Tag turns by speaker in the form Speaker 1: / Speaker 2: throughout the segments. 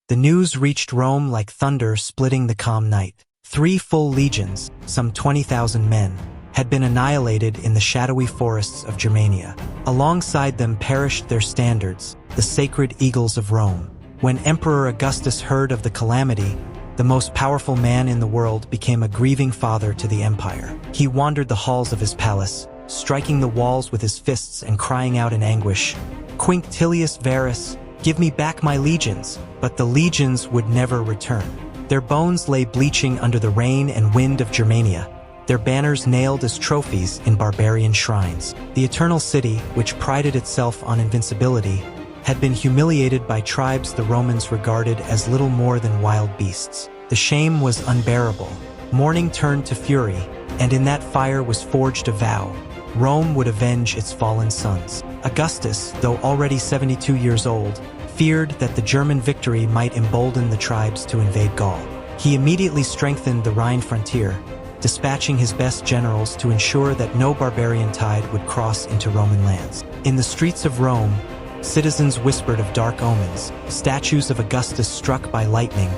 Speaker 1: The news reached Rome like thunder splitting the calm night. 3 full legions, some 20,000 men, had been annihilated in the shadowy forests of Germania. Alongside them perished their standards, the sacred eagles of Rome. When Emperor Augustus heard of the calamity, the most powerful man in the world became a grieving father to the empire. He wandered the halls of his palace, striking the walls with his fists and crying out in anguish, "Quinctilius Varus, give me back my legions!" But the legions would never return. Their bones lay bleaching under the rain and wind of Germania, their banners nailed as trophies in barbarian shrines. The eternal city, which prided itself on invincibility, had been humiliated by tribes the Romans regarded as little more than wild beasts. The shame was unbearable. Mourning turned to fury, and in that fire was forged a vow: Rome would avenge its fallen sons. Augustus, though already 72 years old, feared that the German victory might embolden the tribes to invade Gaul. He immediately strengthened the Rhine frontier, dispatching his best generals to ensure that no barbarian tide would cross into Roman lands. In the streets of Rome, citizens whispered of dark omens, statues of Augustus struck by lightning,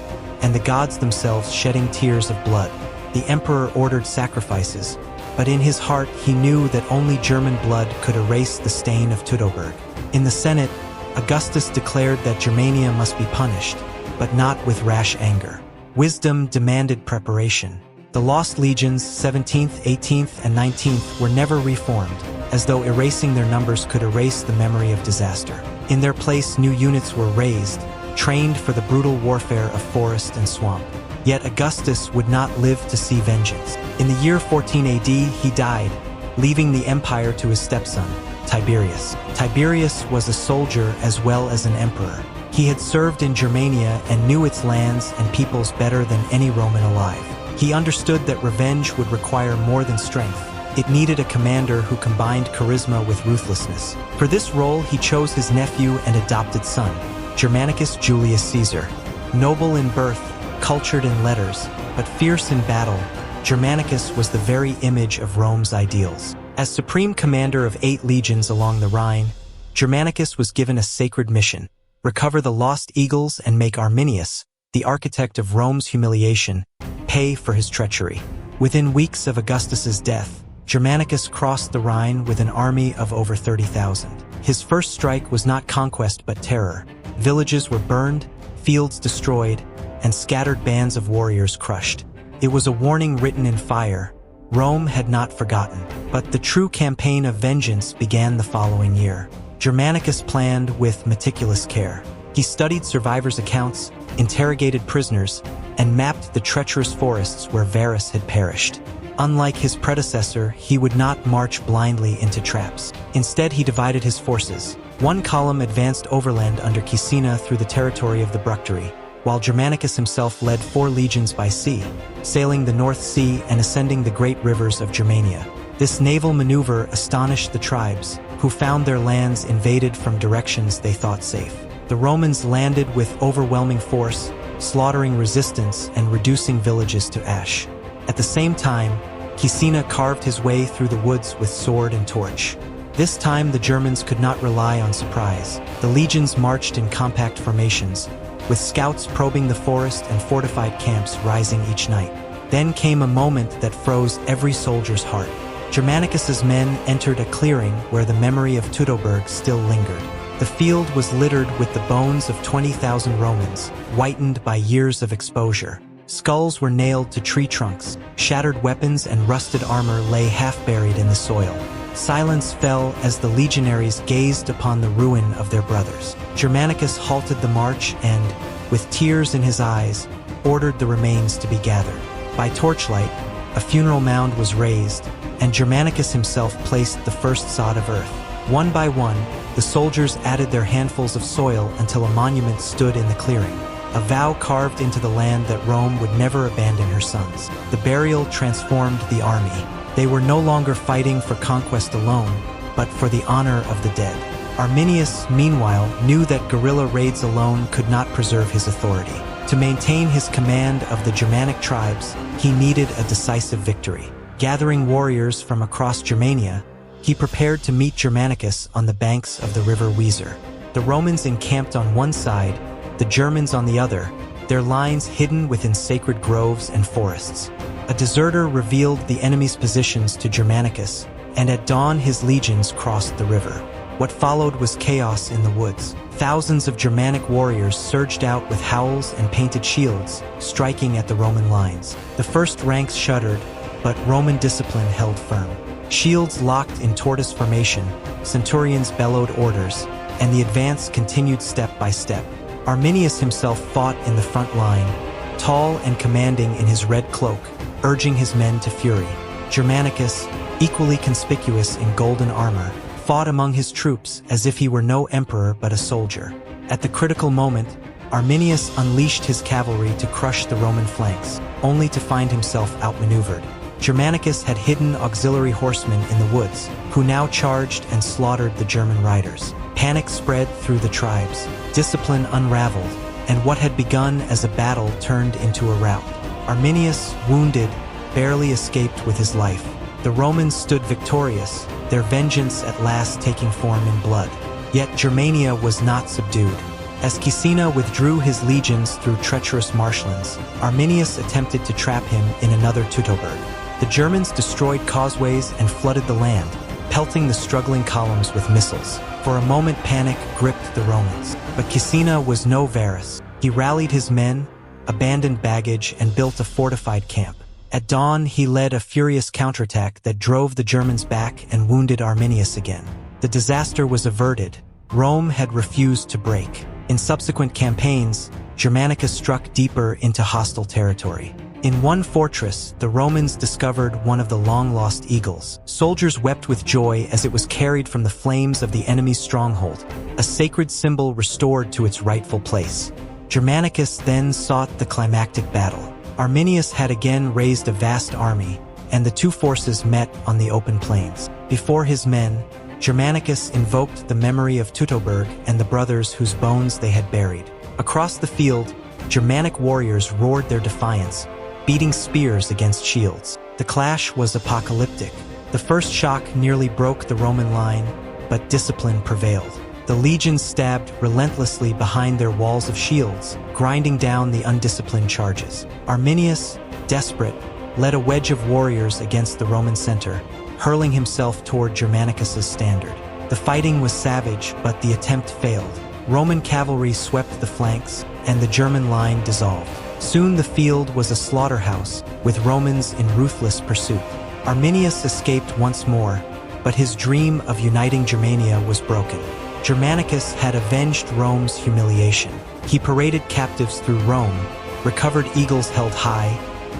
Speaker 1: and the gods themselves shedding tears of blood. The emperor ordered sacrifices, but in his heart he knew that only German blood could erase the stain of Teutoburg. In the Senate, Augustus declared that Germania must be punished, but not with rash anger. Wisdom demanded preparation. The lost legions, 17th, 18th, and 19th, were never reformed, as though erasing their numbers could erase the memory of disaster. In their place, new units were raised, trained for the brutal warfare of forest and swamp. Yet Augustus would not live to see vengeance. In the year 14 AD, he died, leaving the empire to his stepson, Tiberius. Tiberius was a soldier as well as an emperor. He had served in Germania and knew its lands and peoples better than any Roman alive. He understood that revenge would require more than strength. It needed a commander who combined charisma with ruthlessness. For this role, he chose his nephew and adopted son, Germanicus Julius Caesar. Noble in birth, cultured in letters, but fierce in battle, Germanicus was the very image of Rome's ideals. As supreme commander of 8 legions along the Rhine, Germanicus was given a sacred mission: recover the lost eagles and make Arminius, the architect of Rome's humiliation, pay for his treachery. Within weeks of Augustus's death, Germanicus crossed the Rhine with an army of over 30,000. His first strike was not conquest but terror. Villages were burned, fields destroyed, and scattered bands of warriors crushed. It was a warning written in fire. Rome had not forgotten. But the true campaign of vengeance began the following year. Germanicus planned with meticulous care. He studied survivors' accounts, interrogated prisoners, and mapped the treacherous forests where Varus had perished. Unlike his predecessor, he would not march blindly into traps. Instead, he divided his forces. One column advanced overland under Caecina through the territory of the Bructeri, while Germanicus himself led 4 legions by sea, sailing the North Sea and ascending the great rivers of Germania. This naval maneuver astonished the tribes, who found their lands invaded from directions they thought safe. The Romans landed with overwhelming force, slaughtering resistance and reducing villages to ash. At the same time, Caecina carved his way through the woods with sword and torch. This time the Germans could not rely on surprise. The legions marched in compact formations, with scouts probing the forest and fortified camps rising each night. Then came a moment that froze every soldier's heart. Germanicus's men entered a clearing where the memory of Teutoburg still lingered. The field was littered with the bones of 20,000 Romans, whitened by years of exposure. Skulls were nailed to tree trunks, shattered weapons and rusted armor lay half-buried in the soil. Silence fell as the legionaries gazed upon the ruin of their brothers. Germanicus halted the march and, with tears in his eyes, ordered the remains to be gathered. By torchlight, a funeral mound was raised, and Germanicus himself placed the first sod of earth. One by one, the soldiers added their handfuls of soil until a monument stood in the clearing. A vow carved into the land that Rome would never abandon her sons. The burial transformed the army. They were no longer fighting for conquest alone, but for the honor of the dead. Arminius, meanwhile, knew that guerrilla raids alone could not preserve his authority. To maintain his command of the Germanic tribes, he needed a decisive victory. Gathering warriors from across Germania, he prepared to meet Germanicus on the banks of the river Weser. The Romans encamped on one side, the Germans on the other, their lines hidden within sacred groves and forests. A deserter revealed the enemy's positions to Germanicus, and at dawn his legions crossed the river. What followed was chaos in the woods. Thousands of Germanic warriors surged out with howls and painted shields, striking at the Roman lines. The first ranks shuddered, but Roman discipline held firm. Shields locked in tortoise formation, centurions bellowed orders, and the advance continued step by step. Arminius himself fought in the front line, tall and commanding in his red cloak, urging his men to fury. Germanicus, equally conspicuous in golden armor, fought among his troops as if he were no emperor but a soldier. At the critical moment, Arminius unleashed his cavalry to crush the Roman flanks, only to find himself outmaneuvered. Germanicus had hidden auxiliary horsemen in the woods, who now charged and slaughtered the German riders. Panic spread through the tribes, discipline unraveled, and what had begun as a battle turned into a rout. Arminius, wounded, barely escaped with his life. The Romans stood victorious, their vengeance at last taking form in blood. Yet Germania was not subdued. As Caecina withdrew his legions through treacherous marshlands, Arminius attempted to trap him in another Teutoburg. The Germans destroyed causeways and flooded the land, pelting the struggling columns with missiles. For a moment panic gripped the Romans, but Caecina was no Varus. He rallied his men, abandoned baggage, and built a fortified camp. At dawn, he led a furious counterattack that drove the Germans back and wounded Arminius again. The disaster was averted. Rome had refused to break. In subsequent campaigns, Germanicus struck deeper into hostile territory. In one fortress, the Romans discovered one of the long-lost eagles. Soldiers wept with joy as it was carried from the flames of the enemy's stronghold, a sacred symbol restored to its rightful place. Germanicus then sought the climactic battle. Arminius had again raised a vast army, and the two forces met on the open plains. Before his men, Germanicus invoked the memory of Teutoburg and the brothers whose bones they had buried. Across the field, Germanic warriors roared their defiance, beating spears against shields. The clash was apocalyptic. The first shock nearly broke the Roman line, but discipline prevailed. The legions stabbed relentlessly behind their walls of shields, grinding down the undisciplined charges. Arminius, desperate, led a wedge of warriors against the Roman center, hurling himself toward Germanicus's standard. The fighting was savage, but the attempt failed. Roman cavalry swept the flanks, and the German line dissolved. Soon the field was a slaughterhouse, with Romans in ruthless pursuit. Arminius escaped once more, but his dream of uniting Germania was broken. Germanicus had avenged Rome's humiliation. He paraded captives through Rome, recovered eagles held high,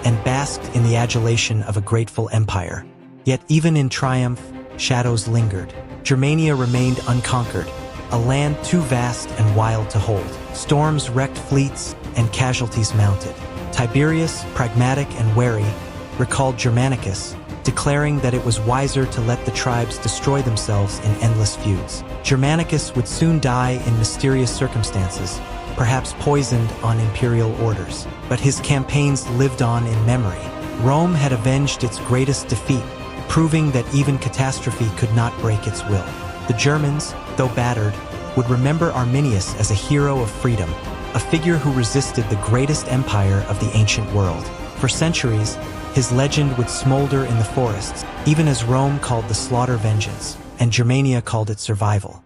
Speaker 1: and basked in the adulation of a grateful empire. Yet even in triumph, shadows lingered. Germania remained unconquered, a land too vast and wild to hold. Storms wrecked fleets, and casualties mounted. Tiberius, pragmatic and wary, recalled Germanicus, declaring that it was wiser to let the tribes destroy themselves in endless feuds. Germanicus would soon die in mysterious circumstances, perhaps poisoned on imperial orders. But his campaigns lived on in memory. Rome had avenged its greatest defeat, proving that even catastrophe could not break its will. The Germans, though battered, would remember Arminius as a hero of freedom, a figure who resisted the greatest empire of the ancient world. For centuries, his legend would smolder in the forests, even as Rome called the slaughter vengeance, and Germania called it survival.